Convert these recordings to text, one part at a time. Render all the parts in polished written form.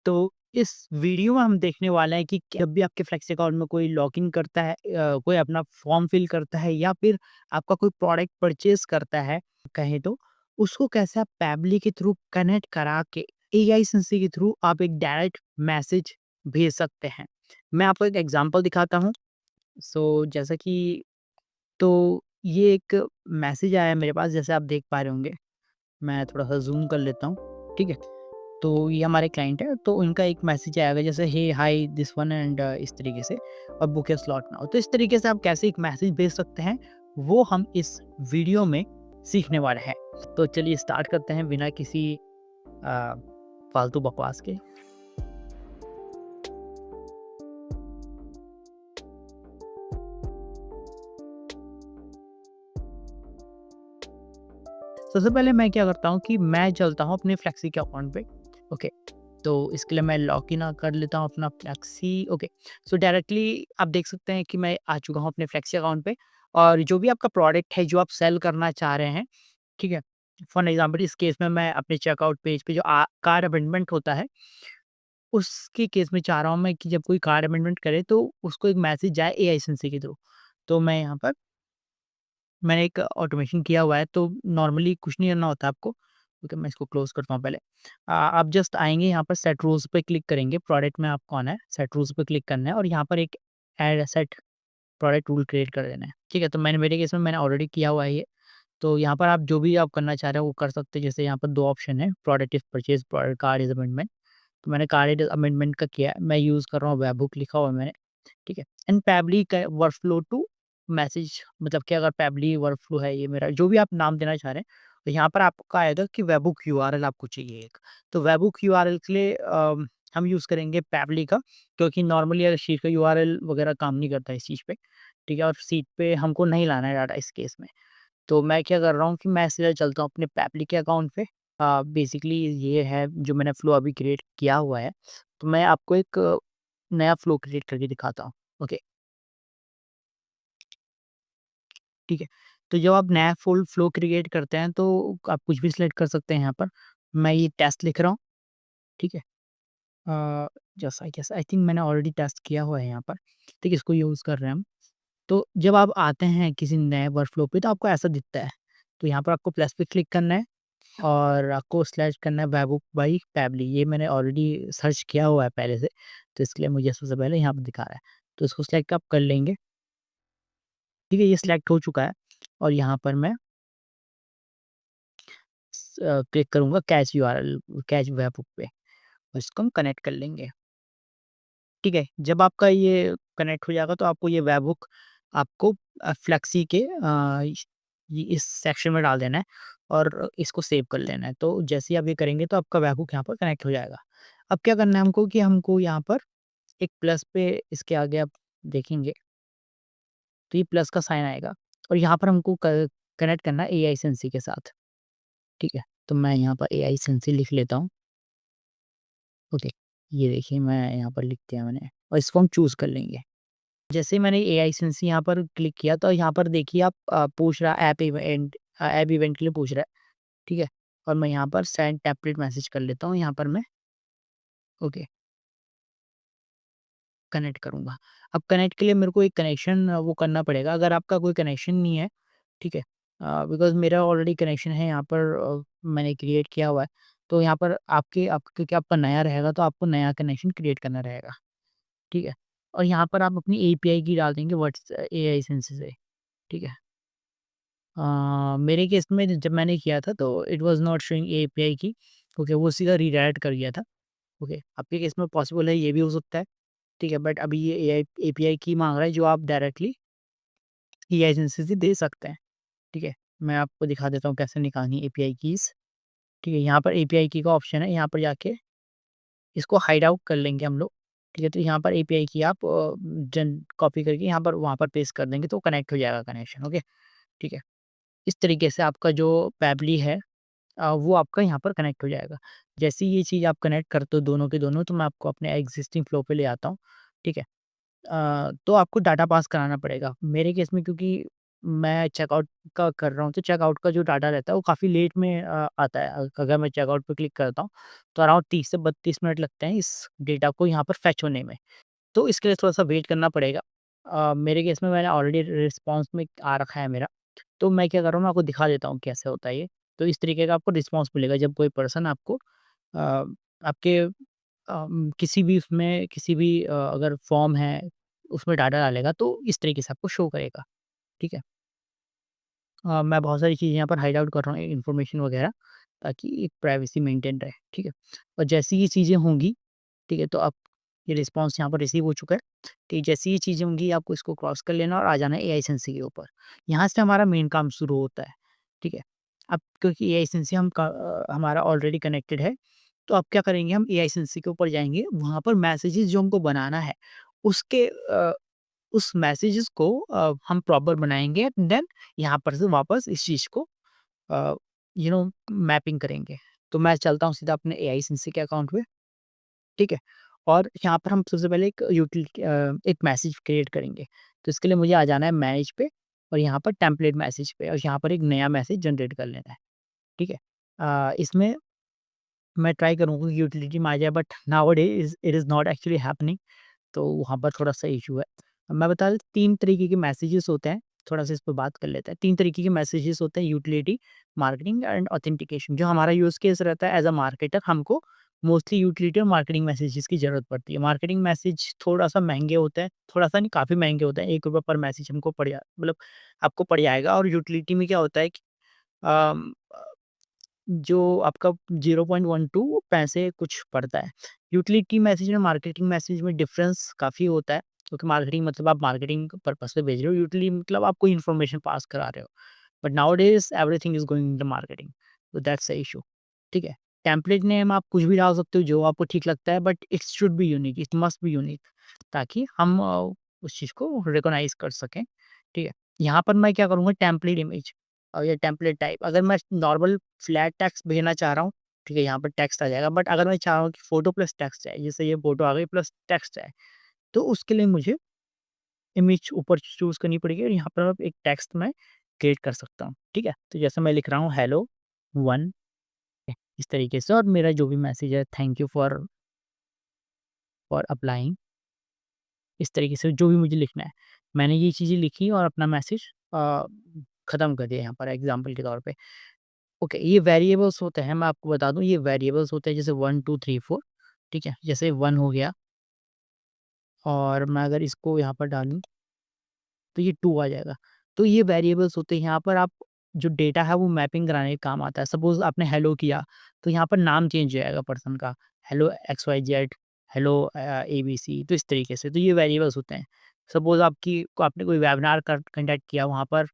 तो इस वीडियो में हम देखने वाले हैं कि जब भी आपके फ्लेक्स अकाउंट में कोई लॉगिन करता है, कोई अपना फॉर्म फिल करता है या फिर आपका कोई प्रोडक्ट परचेज करता है कहें तो, उसको कैसे आप पैबली के थ्रू कनेक्ट करा के एआई सेंसी के थ्रू आप एक डायरेक्ट मैसेज भेज सकते हैं। मैं आपको एक एग्जांपल दिखाता हूँ। जैसा कि तो ये एक मैसेज आया है मेरे पास, जैसे आप देख पा रहे होंगे। मैं थोड़ा-सा ज़ूम कर लेता हूँ, ठीक है? तो ये हमारे क्लाइंट है, तो उनका एक मैसेज आएगा जैसे हे हाय दिस वन एंड इस तरीके से, और बुक ए स्लॉट नाउ। तो इस तरीके से आप कैसे एक मैसेज भेज सकते हैं, वो हम इस वीडियो में सीखने वाले हैं। तो चलिए स्टार्ट करते हैं बिना किसी अ, फालतू बकवास के। सबसे पहले मैं क्या करता हूँ कि मैं चलता हूँ अपने फ्लेक्सी के अकाउंट पे। ओके, तो इसके लिए मैं लॉग इन कर लेता हूँ अपना फ्लेक्सी। ओके, सो डायरेक्टली आप देख सकते हैं कि मैं आ चुका हूँ अपने फ्लेक्सी अकाउंट पे। और जो भी आपका प्रोडक्ट है जो आप सेल करना चाह रहे हैं, ठीक है? फॉर एग्जांपल इस केस में मैं अपने चेकआउट पेज पे जो कार अमेंडमेंट होता है, उसके केस में चाह रहा हूँ मैं कि जब कोई कार अमेंडमेंट करे तो उसको एक मैसेज जाए एआई एजेंसी के थ्रू। तो मैं यहाँ पर मैंने एक ऑटोमेशन किया हुआ है, तो नॉर्मली कुछ नहीं करना होता आपको। ओके, मैं इसको क्लोज़ करता हूँ पहले। आप जस्ट आएँगे यहाँ पर सेट रूल्स पे क्लिक करेंगे, प्रोडक्ट में आपको आना है, सेट रूल्स पे क्लिक करना है और यहाँ पर एक add set product rule create कर देना है। ठीक है? तो मेरे केस में मैंने ऑलरेडी किया हुआ है ये। तो यहाँ पर आप जो भी आप करना चाह रहे हो वो कर सकते हैं। जैसे यहाँ पर 2 ऑप्शन है, product is purchase, product card is amendment. तो मैंने कार्ड इज़ अमेंडमेंट का किया है, मैं यूज़ कर रहा हूँ वेबहुक लिखा हुआ है मैंने। ठीक है? एंड पैबली का वर्कफ़्लो टू मैसेज, मतलब कि अगर पैबली वर्कफ़्लो है ये मेरा, जो भी आप नाम देना चाह रहे हैं, तो यहाँ पर आपका आएगा कि वेबहुक यूआरएल आपको चाहिए एक। तो वेबहुक यूआरएल के लिए हम यूज़ करेंगे पैबली का, क्योंकि नॉर्मली अगर शीट का यूआरएल वगैरह काम नहीं करता इस चीज़ पे, ठीक है? और सीट पे हमको नहीं लाना है डाटा इस केस में। तो मैं क्या कर रहा हूँ कि मैं सीधा चलता हूँ अपने पैपली के अकाउंट पे। बेसिकली ये है जो मैंने फ्लो अभी क्रिएट किया हुआ है। तो मैं आपको एक नया फ्लो क्रिएट करके दिखाता हूँ। ओके, ठीक है। तो जब आप नया फुल फ्लो क्रिएट करते हैं तो आप कुछ भी सिलेक्ट कर सकते हैं यहाँ पर। मैं ये टेस्ट लिख रहा हूँ, ठीक है। Just I guess I think मैंने ऑलरेडी टेस्ट किया हुआ है यहाँ पर। ठीक है, इसको यूज़ कर रहे हैं हम। तो जब आप आते हैं किसी नए वर्कफ्लो पे तो आपको ऐसा दिखता है। तो यहाँ पर आपको प्लस पे क्लिक करना है और आपको स्लैश करना है वेबहुक बाई पैबली। ये मैंने ऑलरेडी सर्च किया हुआ है पहले से, तो इसके लिए मुझे सबसे पहले यहाँ पे दिखा रहा है। तो इसको सिलेक्ट आप कर लेंगे, ठीक है? ये सिलेक्ट हो चुका है और यहाँ पर मैं क्लिक करूँगा कैच यूआरएल, कैच वेबहुक पे और इसको हम कनेक्ट कर लेंगे, ठीक है? जब आपका ये कनेक्ट हो जाएगा तो आपको ये वेबहुक आपको फ्लेक्सी के इस सेक्शन में डाल देना है और इसको सेव कर लेना है। तो जैसे ही आप ये करेंगे तो आपका वेबहुक यहाँ पर कनेक्ट हो जाएगा। अब क्या करना है हमको कि हमको यहाँ पर एक प्लस पे इसके आगे आप देखेंगे तो ये प्लस का साइन आएगा और यहाँ पर हमको कनेक्ट करना है एआई सेंसी के साथ, ठीक है? तो मैं यहाँ पर एआई सेंसी लिख लेता हूँ। ओके, ये देखिए मैं यहाँ पर लिख दिया मैंने और इसको हम चूज़ कर लेंगे। जैसे ही मैंने एआई सेंस यहाँ पर क्लिक किया तो यहाँ पर देखिए आप पूछ रहा है ऐप इवेंट के लिए पूछ रहा है, ठीक है? और मैं यहाँ पर सेंड टेम्पलेट मैसेज कर लेता हूँ यहाँ पर मैं। ओके, कनेक्ट करूँगा। अब कनेक्ट के लिए मेरे को एक कनेक्शन वो करना पड़ेगा, अगर आपका कोई कनेक्शन नहीं है, ठीक है? बिकॉज़ मेरा ऑलरेडी कनेक्शन है यहाँ पर, मैंने क्रिएट किया हुआ है। तो यहाँ पर क्योंकि आपका नया रहेगा तो आपको नया कनेक्शन क्रिएट करना रहेगा, ठीक है? और यहाँ पर आप अपनी एपीआई की डाल देंगे एआई सेंस से, ठीक है? मेरे केस में जब मैंने किया था तो it was not showing API की, ओके, वो सीधा रीडायरेक्ट कर दिया था। ओके, आपके केस में पॉसिबल है ये भी हो सकता है, ठीक है? बट अभी ये एआई एपीआई की माँग रहा है जो आप डायरेक्टली एआई एजेंसी से दे सकते हैं, ठीक है? मैं आपको दिखा देता हूँ कैसे निकालनी है एपीआई कीज़, ठीक है? यहाँ पर एपीआई की का ऑप्शन है, यहाँ पर जाके इसको हाइड आउट कर लेंगे हम लोग, ठीक है? तो यहाँ पर एपीआई की आप जन कॉपी करके यहाँ पर वहाँ पर पेस्ट कर देंगे तो कनेक्ट हो जाएगा कनेक्शन, ओके? ठीक है? इस तरीके से आपका जो पैबली है वो आपका यहाँ पर कनेक्ट हो जाएगा। जैसे ही ये चीज़ आप कनेक्ट करते हो दोनों के दोनों तो मैं आपको अपने एक्सिस्टिंग फ्लो पे ले आता हूँ, ठीक है? तो आपको डाटा पास कराना पड़ेगा। मेरे केस में क्योंकि मैं चेकआउट का कर रहा हूँ, तो चेकआउट का जो डाटा रहता है वो काफ़ी लेट में आता है। अगर मैं चेकआउट पे क्लिक करता हूँ, तो अराउंड 30 से 32 मिनट लगते हैं इस डेटा को यहाँ पर फेच होने में। तो इसके लिए थोड़ा-सा वेट करना पड़ेगा। मेरे केस में मैंने ऑलरेडी रिस्पॉन्स में आ रखा है मेरा, तो मैं क्या कर रहा हूँ, मैं आपको दिखा देता हूँ कैसे होता है ये। तो इस तरीके का आपको रिस्पॉन्स मिलेगा जब कोई पर्सन आपको अ, आपके किसी भी उसमें किसी भी अगर फॉर्म है, उसमें डाटा डालेगा तो इस तरीके से आपको शो करेगा, ठीक है? मैं बहुत सारी चीज़ें यहाँ पर हाइड आउट कर रहा हूँ इन्फॉर्मेशन वगैरह, ताकि एक प्राइवेसी मेंटेन रहे, ठीक है? और जैसी ये चीज़ें होंगी, ठीक है, तो अब ये रिस्पॉन्स यहाँ पर रिसीव हो चुका है। ठीक, जैसी ये चीज़ें होंगी आपको इसको क्रॉस कर लेना और आ जाना है एआई सेंसी के ऊपर। यहाँ से हमारा मेन काम शुरू होता है, ठीक है? अब क्योंकि एआई सेंसी हमारा ऑलरेडी कनेक्टेड है, तो अब क्या करेंगे, हम एआई सेंसी के ऊपर जाएँगे, वहाँ पर मैसेजेस जो हमको बनाना है, उसके उस मैसेजेस को हम प्रॉपर बनाएँगे, देन यहाँ पर से वापस इस चीज़ को अ, मैपिंग करेंगे। तो मैं चलता हूँ सीधा अपने एआई सेंसी के अकाउंट पे, ठीक है? और यहाँ पर हम सबसे पहले एक मैसेज क्रिएट करेंगे। तो इसके लिए मुझे आ जाना है मैनेज पे और यहाँ पर टेम्पलेट मैसेज पे और यहाँ पर एक नया मैसेज जनरेट कर लेना है, ठीक है? इसमें मैं ट्राई करूँगा कि यूटिलिटी में आ जाए, but nowadays it is not actually happening, तो वहाँ पर थोड़ा-सा इश्यू है। मैं बता दूँ 3 तरीके के मैसेजेस होते हैं, थोड़ा-सा इस पे बात कर लेते हैं। 3 तरीके के मैसेजेस होते हैं, यूटिलिटी, मार्केटिंग एंड ऑथेंटिकेशन। जो हमारा यूज़ केस रहता है एज़ अ मार्केटर, हमको मोस्टली यूटिलिटी और मार्केटिंग मैसेजेस की ज़रूरत पड़ती है। मार्केटिंग मैसेज थोड़ा-सा महँगे होते हैं, थोड़ा-सा नहीं काफ़ी महँगे होते हैं, ₹1 पर मैसेज हमको मतलब आपको पड़ जाएगा। और यूटिलिटी में क्या होता है कि अम जो आपका 0.12 पैसे कुछ पड़ता है। यूटिलिटी मैसेज और मार्केटिंग मैसेज में डिफ़रेंस काफ़ी होता है, क्योंकि मार्केटिंग मतलब आप मार्केटिंग पर्पज़ से भेज रहे हो, यूटिलिटी मतलब आप कोई इन्फॉर्मेशन पास करा रहे हो। But nowadays everything is going in the marketing, तो दैट्स द इश्यू, ठीक है? टेम्पलेट नेम आप कुछ भी डाल सकते हो जो आपको ठीक लगता है, but it should be unique, it must be unique, ताकि हम उस चीज़ को रिकॉग्नाइज़ कर सकें, ठीक है? यहाँ पर मैं क्या करूँगा, टेम्पलेट इमेज और या टेम्पलेट टाइप, अगर मैं नॉर्मल फ्लैट टेक्स्ट भेजना चाह रहा हूँ, ठीक है, यहाँ पर टेक्स्ट आ जाएगा। बट अगर मैं चाह रहा हूँ कि फ़ोटो प्लस टेक्स्ट है, जैसे ये फ़ोटो आ गई प्लस टेक्स्ट है, तो उसके लिए मुझे इमेज ऊपर चूज़ करनी पड़ेगी और यहाँ पर अब एक टेक्स्ट मैं क्रिएट कर सकता हूँ, ठीक है? तो जैसे मैं लिख रहा हूँ हेलो वन, इस तरीके से, और मेरा जो भी मैसेज है, थैंक यू फॉर अप्लाइंग, इस तरीके से जो भी मुझे लिखना है। मैंने ये चीज़ें लिखी और अपना मैसेज ख़त्म कर दिया यहाँ पर एग्ज़ाम्पल के तौर पे। ओके, ये वेरिएबल्स होते हैं, मैं आपको बता दूँ, ये वेरिएबल्स होते हैं, जैसे 1, 2, 3, 4, ठीक है? जैसे 1 हो गया और मैं अगर इसको यहाँ पर डालूँ, तो ये 2 आ जाएगा। तो ये वेरिएबल्स होते हैं, यहाँ पर आप जो डेटा है वो मैपिंग कराने के काम आता है। सपोज़ आपने हेलो किया, तो यहाँ पर नाम चेंज हो जाएगा पर्सन का, हेलो XYZ, हेलो ABC, तो इस तरीके से। तो ये वेरिएबल्स होते हैं। सपोज़ आपने कोई वेबिनार कंडक्ट किया वहाँ पर,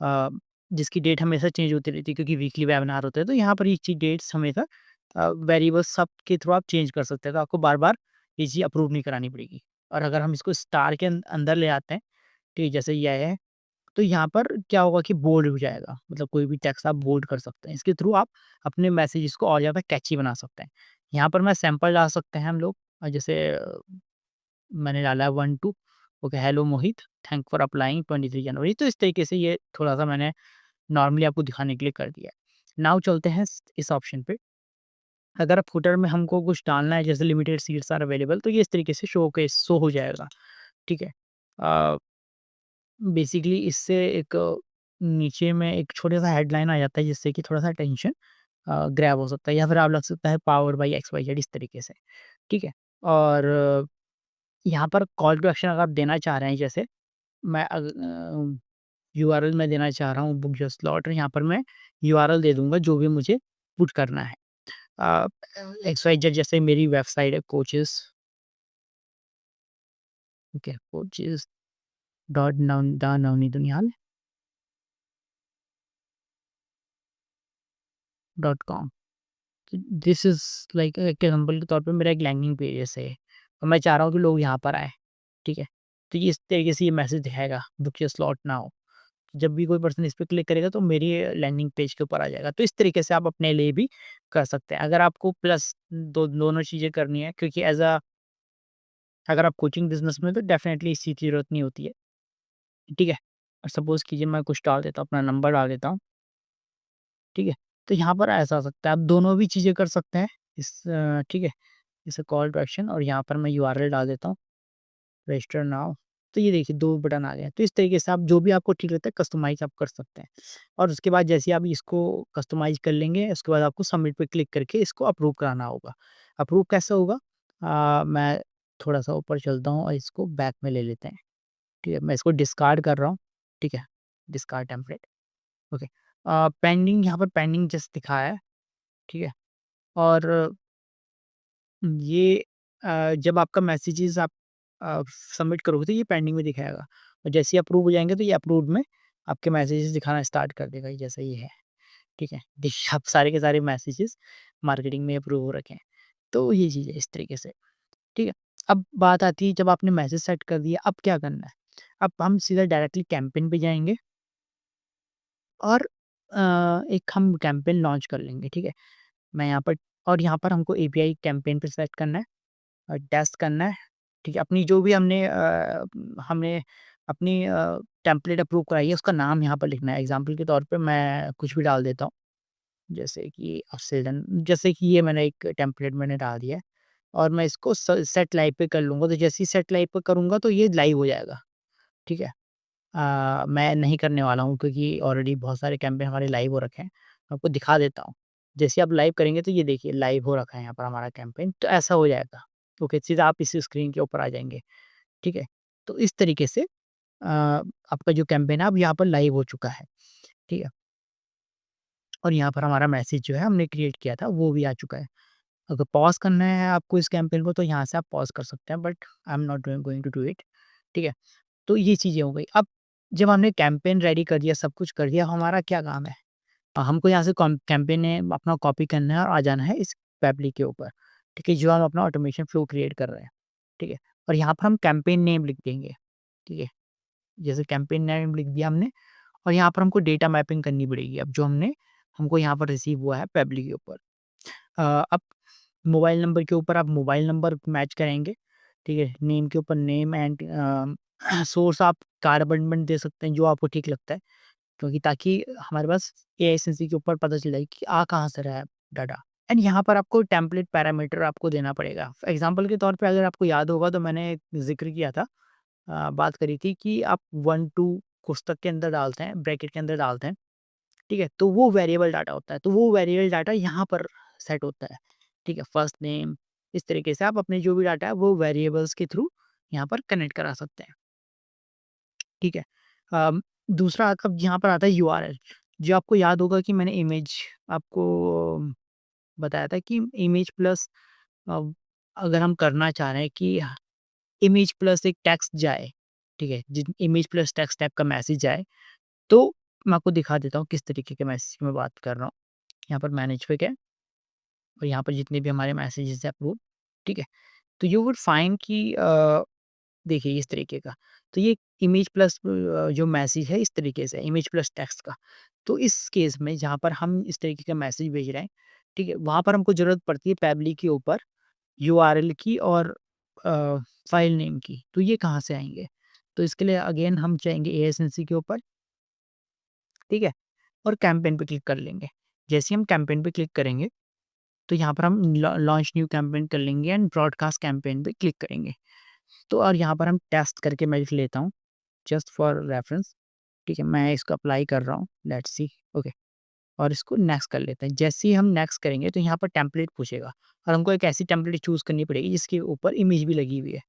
अ, जिसकी डेट हमेशा चेंज होती रहती है, क्योंकि वीकली वेबिनार होते हैं, तो यहाँ पर ये चीज़ डेट्स हमेशा वेरिएबल्स सब के थ्रू आप चेंज कर सकते हैं, तो आपको बार-बार ये चीज़ अप्रूव नहीं करानी पड़ेगी। और अगर हम इसको स्टार के अंदर ले आते हैं, ठीक है, जैसे ये है, तो यहाँ पर क्या होगा कि बोल्ड हो जाएगा, मतलब कोई भी टेक्स्ट आप बोल्ड कर सकते हैं। इसके थ्रू आप अपने मैसेजेस को और ज़्यादा कैची बना सकते हैं। यहाँ पर मैं सैंपल डाल सकते हैं हम लोग, जैसे मैंने डाला है 1 2, okay, hello Mohit, thank for applying 23 जनवरी, तो इस तरीके से ये थोड़ा-सा मैंने नॉर्मली आपको दिखाने के लिए कर दिया है। नाउ चलते हैं इस ऑप्शन पे। अगर आप फुटर में हमको कुछ डालना है, जैसे लिमिटेड सीट्स आर अवेलेबल, तो ये इस तरीके से शो हो जाएगा, ठीक है? अ बेसिकली इससे एक नीचे में एक छोटा-सा हेडलाइन आ जाता है, जिससे कि थोड़ा-सा टेंशन ग्रैब हो सकता है, या फिर आप लग सकता है पावर्ड बाय XYZ, इस तरीके से, ठीक है? और यहाँ पर कॉल टू एक्शन अगर आप देना चाह रहे हैं, जैसे मैं यूआरएल मैं देना चाह रहा हूँ बुक योर स्लॉट, और यहाँ पर मैं यूआरएल दे दूँगा जो भी मुझे पुट करना है। अ, XYZ, जैसे मेरी वेबसाइट है कोचेज़, ठीक है, coaches dot Navneet Duniyal dot com. This is like एक एग्ज़ाम्पल के तौर पे मेरा एक लैंडिंग पेज ऐसे है और मैं चाह रहा हूँ कि लोग यहाँ पर आएँ, ठीक है? तो ये इस तरीके से ये मैसेज दिखाएगा, बुक योर स्लॉट नाउ। जब भी कोई पर्सन इस पे क्लिक करेगा तो मेरी लैंडिंग पेज के ऊपर आ जाएगा। तो इस तरीके से आप अपने लिए भी कर सकते हैं। अगर आपको प्लस दोनों चीज़ें करनी है, क्योंकि अगर आप कोचिंग बिज़नेस में, तो डेफ़िनेटली इस चीज़ की ज़रूरत नहीं होती है, ठीक है? सपोज़ कीजिए मैं कुछ डाल देता हूँ, अपना नंबर डाल देता हूँ, ठीक है? तो यहाँ पर ऐसा हो सकता है, आप दोनों भी चीज़ें कर सकते हैं ठीक है? जैसे कॉल टू एक्शन और यहाँ पर मैं यूआरएल डाल देता हूँ, रजिस्टर नाउ। तो ये देखिए 2 बटन आ गए हैं। तो इस तरीके से आप जो भी आपको ठीक लगता है कस्टमाइज़ आप कर सकते हैं। और उसके बाद जैसे ही आप इसको कस्टमाइज़ कर लेंगे, उसके बाद आपको सबमिट पे क्लिक करके इसको अप्रूव कराना होगा। अप्रूव कैसे होगा? मैं थोड़ा-सा ऊपर चलता हूँ और इसको बैक में ले लेते हैं। ठीक है? मैं इसको डिस्कार्ड कर रहा हूँ। ठीक है? Discard template. ओके। पेंडिंग यहाँ पर पेंडिंग जस्ट दिखाया है। ठीक है? और ये जब आपका मैसेजेस आप सबमिट करोगे तो ये पेंडिंग में दिखाएगा और जैसे ही अप्रूव हो जाएँगे तो ये अप्रूव्ड में आपके मैसेजेस दिखाना स्टार्ट कर देगा, ये जैसा ये है, ठीक है? देखिए आप सारे के सारे मैसेजेस मार्केटिंग में अप्रूव हो रखे हैं। तो ये चीज़ है इस तरीके से, ठीक है? अब बात आती है जब आपने मैसेज सेट कर दिया, अब क्या करना है? अब हम सीधा डायरेक्टली कैंपेन पे जाएँगे और एक हम कैंपेन लॉन्च कर लेंगे, ठीक है? मैं यहाँ पर और यहाँ पर हमको एपीआई कैंपेन पे सेट करना है। टेस्ट करना है, ठीक है? अपनी जो भी हमने अपनी टेम्पलेट अप्रूव कराई है उसका नाम यहाँ पर लिखना है। एग्ज़ाम्पल के तौर पे मैं कुछ भी डाल देता हूँ, जैसे कि ऑक्सीजन जैसे कि ये मैंने एक टेम्पलेट मैंने डाल दिया है और मैं इसको सेट लाइव पे कर लूँगा, तो जैसे ही सेट लाइव पे करूँगा तो ये लाइव हो जाएगा, ठीक है? मैं नहीं करने वाला हूँ क्योंकि ऑलरेडी बहुत सारे कैंपेन हमारे लाइव हो रखे हैं। मैं आपको दिखा देता हूँ। जैसे आप लाइव करेंगे तो ये देखिए लाइव हो रखा है यहाँ पर हमारा कैंपेन, तो ऐसा हो जाएगा। ओके, सीधा आप इस स्क्रीन के ऊपर आ जाएँगे, ठीक है? तो इस तरीके से आपका जो कैंपेन है अब यहाँ पर लाइव हो चुका है, ठीक है? और यहाँ पर हमारा मैसेज जो है हमने क्रिएट किया था वो भी आ चुका है। अगर पॉज़ करना है आपको इस कैंपेन को तो यहाँ से आप पॉज़ कर सकते हैं but I am not going to do it, ठीक है? तो ये चीज़ें हो गई। अब जब हमने कैंपेन रेडी कर दिया, सब कुछ कर दिया, हमारा क्या काम है? हमको यहाँ से कैंपेन है अपना कॉपी करना है और आ जाना है इस पैपली के ऊपर, ठीक है? जो हम अपना ऑटोमेशन फ्लो क्रिएट कर रहे हैं, ठीक है? और यहाँ पर हम कैंपेन नेम लिख देंगे, ठीक है? जैसे कैंपेन नेम लिख दिया हमने और यहाँ पर हमको डेटा मैपिंग करनी पड़ेगी अब जो हमको यहाँ पर रिसीव हुआ है पैपली के ऊपर। अब मोबाइल नंबर के ऊपर आप मोबाइल नंबर मैच करेंगे, ठीक है? नेम के ऊपर नेम एंड सोर्स आप कार्ड अबेंडमेंट दे सकते हैं, जो आपको ठीक लगता है। क्योंकि ताकि हमारे पास एआईएसएनसी के ऊपर पता चल जाए कि आ कहाँ से रहा है डाटा। एंड यहाँ पर आपको टेम्पलेट पैरामीटर आपको देना पड़ेगा। एग्ज़ाम्पल के तौर पे अगर आपको याद होगा तो मैंने एक ज़िक्र किया था बात करी थी कि आप 1-2 कोष्ठक के अंदर डालते हैं, ब्रैकेट के अंदर डालते हैं, ठीक है? तो वो वेरिएबल डाटा होता है, तो वो वेरिएबल डाटा यहाँ पर सेट होता है, ठीक है? फर्स्ट नेम इस तरीके से आप अपने जो भी डाटा है वो वेरिएबल्स के थ्रू यहाँ पर कनेक्ट करा सकते हैं, ठीक है? अम, दूसरा अब यहाँ पर आता है यूआरएल, जो आपको याद होगा कि मैंने इमेज आपको बताया था कि इमेज प्लस अ, अगर हम करना चाह रहे हैं कि इमेज प्लस एक टेक्स्ट जाए, ठीक है? जि इमेज प्लस टेक्स्ट टाइप का मैसेज जाए, तो मैं आपको दिखा देता हूँ किस तरीके के मैसेज की मैं बात कर रहा हूँ। यहाँ पर मैनेज पे गए और यहाँ पर जितने भी हमारे मैसेजेस हैं अप्रूव, ठीक है? तो यू वुड फाइंड कि देखिए इस तरीके का। तो ये इमेज प्लस जो मैसेज है इस तरीके से इमेज प्लस टेक्स्ट का। तो इस केस में जहाँ पर हम इस तरीके का मैसेज भेज रहे हैं, ठीक है? वहाँ पर हमको ज़रूरत पड़ती है पैबली के ऊपर यूआरएल की और अ, फ़ाइल नेम की। तो ये कहाँ से आएँगे? तो इसके लिए अगेन हम जाएँगे एएसएनसी के ऊपर, ठीक है? और कैम्पेन पे क्लिक कर लेंगे। जैसे ही हम कैम्पेन पे क्लिक करेंगे, तो यहाँ पर हम लॉन्च न्यू कैम्पेन कर लेंगे एंड ब्रॉडकास्ट कैम्पेन पे क्लिक करेंगे। तो और यहाँ पर हम टेस्ट करके मैं लिख लेता हूँ, जस्ट फॉर रेफरेंस, ठीक है? मैं इसको अप्लाई कर रहा हूँ, लेट्स सी, ओके। और इसको नेक्स्ट कर लेते हैं। जैसे ही हम नेक्स्ट करेंगे तो यहाँ पर टेम्पलेट पूछेगा और हमको एक ऐसी टेम्पलेट चूज़ करनी पड़ेगी जिसके ऊपर इमेज भी लगी हुई है।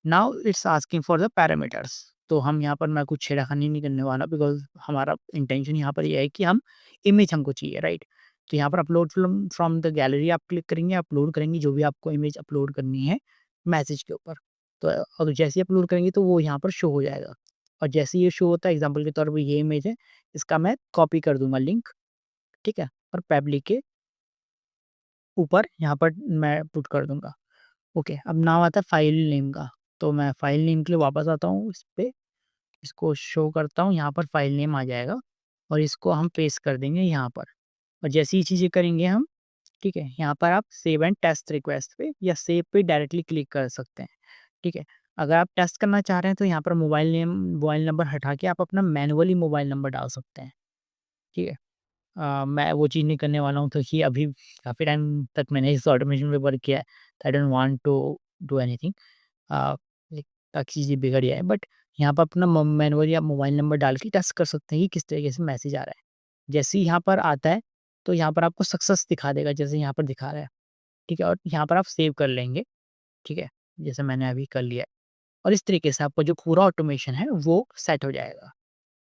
Now it's asking for the parameters, तो हम यहाँ पर मैं कुछ छेड़खानी नहीं करने वाला बिकॉज़ हमारा इंटेंशन यहाँ पर ये है कि हम इमेज हमको चाहिए, राइट? तो यहाँ पर upload from from the gallery आप क्लिक करेंगे, अपलोड करेंगे जो भी आपको इमेज अपलोड करनी है मैसेज के ऊपर। तो अब जैसे ही अपलोड करेंगे तो वो यहाँ पर शो हो जाएगा और जैसे ही ये शो होता है एग्ज़ाम्पल के तौर पे ये इमेज है, इसका मैं कॉपी कर दूँगा लिंक, ठीक है? और पैब्लिक के ऊपर यहाँ पर मैं पुट कर दूँगा। ओके, अब नाम आता है फाइल नेम का, तो मैं फाइल नेम के लिए वापस आता हूँ इस पे, इसको शो करता हूँ, यहाँ पर फाइल नेम आ जाएगा और इसको हम पेस्ट कर देंगे यहाँ पर और जैसी ही चीज़ें करेंगे हम, ठीक है? यहाँ पर आप सेव एंड टेस्ट रिक्वेस्ट पे या सेव पे डायरेक्टली क्लिक कर सकते हैं, ठीक है? अगर आप टेस्ट करना चाह रहे हैं तो यहाँ पर मोबाइल नंबर हटा के आप अपना मैनुअली मोबाइल नंबर डाल सकते हैं, ठीक है? मैं वो चीज़ नहीं करने वाला हूँ क्योंकि अभी काफ़ी टाइम तक मैंने इस ऑटोमेशन पे वर्क किया है। I don't want to do anything uh, like ताकि चीज़ें बिगड़ जाए, बट यहाँ पर अपना मैनुअली आप मोबाइल नंबर डाल के टेस्ट कर सकते हैं कि किस तरीके से मैसेज आ रहा है। जैसे ही यहाँ पर आता है तो यहाँ पर आपको सक्सेस दिखा देगा, जैसे यहाँ पर दिखा रहा है, ठीक है? और यहाँ पर आप सेव कर लेंगे, ठीक है? जैसे मैंने अभी कर लिया है और इस तरीके से आपका जो पूरा ऑटोमेशन है वो सेट हो जाएगा।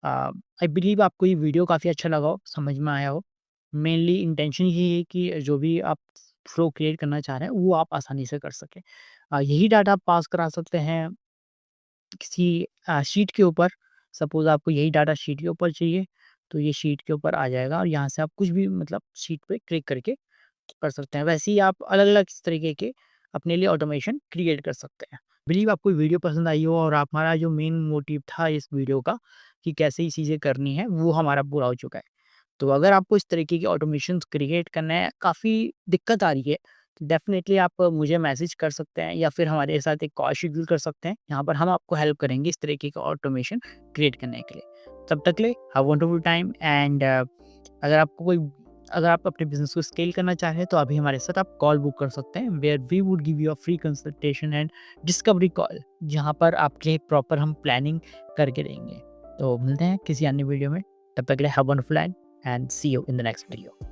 आई बिलीव आपको ये वीडियो काफ़ी अच्छा लगा हो, समझ में आया हो। मेनली इंटेंशन यही है कि जो भी आप फ्लो क्रिएट करना चाह रहे हैं वो आप आसानी से कर सकें। यही डाटा आप पास करा सकते हैं किसी शीट के ऊपर। सपोज़ आपको यही डाटा शीट के ऊपर चाहिए, तो ये शीट के ऊपर आ जाएगा और यहाँ से आप कुछ भी मतलब शीट पे क्लिक करके कर सकते हैं। वैसे ही आप अलग-अलग इस तरीके के अपने लिए ऑटोमेशन क्रिएट कर सकते हैं। बिलीव आपको वीडियो पसंद आई हो और हमारा जो मेन मोटिव था इस वीडियो का कि कैसे ये चीज़ें करनी है, वो हमारा पूरा हो चुका है। तो अगर आपको इस तरीके के ऑटोमेशंस क्रिएट करना है, काफ़ी दिक्कत आ रही है, तो डेफ़िनेटली आप मुझे मैसेज कर सकते हैं या फिर हमारे साथ एक कॉल शेड्यूल कर सकते हैं। यहाँ पर हम आपको हेल्प करेंगे इस तरीके का ऑटोमेशन क्रिएट करने के लिए। तब तक के लिए हैव वंडरफुल टाइम एंड अगर आपको कोई अगर आप अपने बिज़नेस को स्केल करना चाह रहे हैं, तो अभी हमारे साथ आप कॉल बुक कर सकते हैं, where we would give you a free consultation and discovery call, जहाँ पर आपके लिए प्रॉपर हम प्लानिंग करके देंगे। तो मिलते हैं किसी अन्य वीडियो में, तब तक के लिए have wonderful and see you in the next video.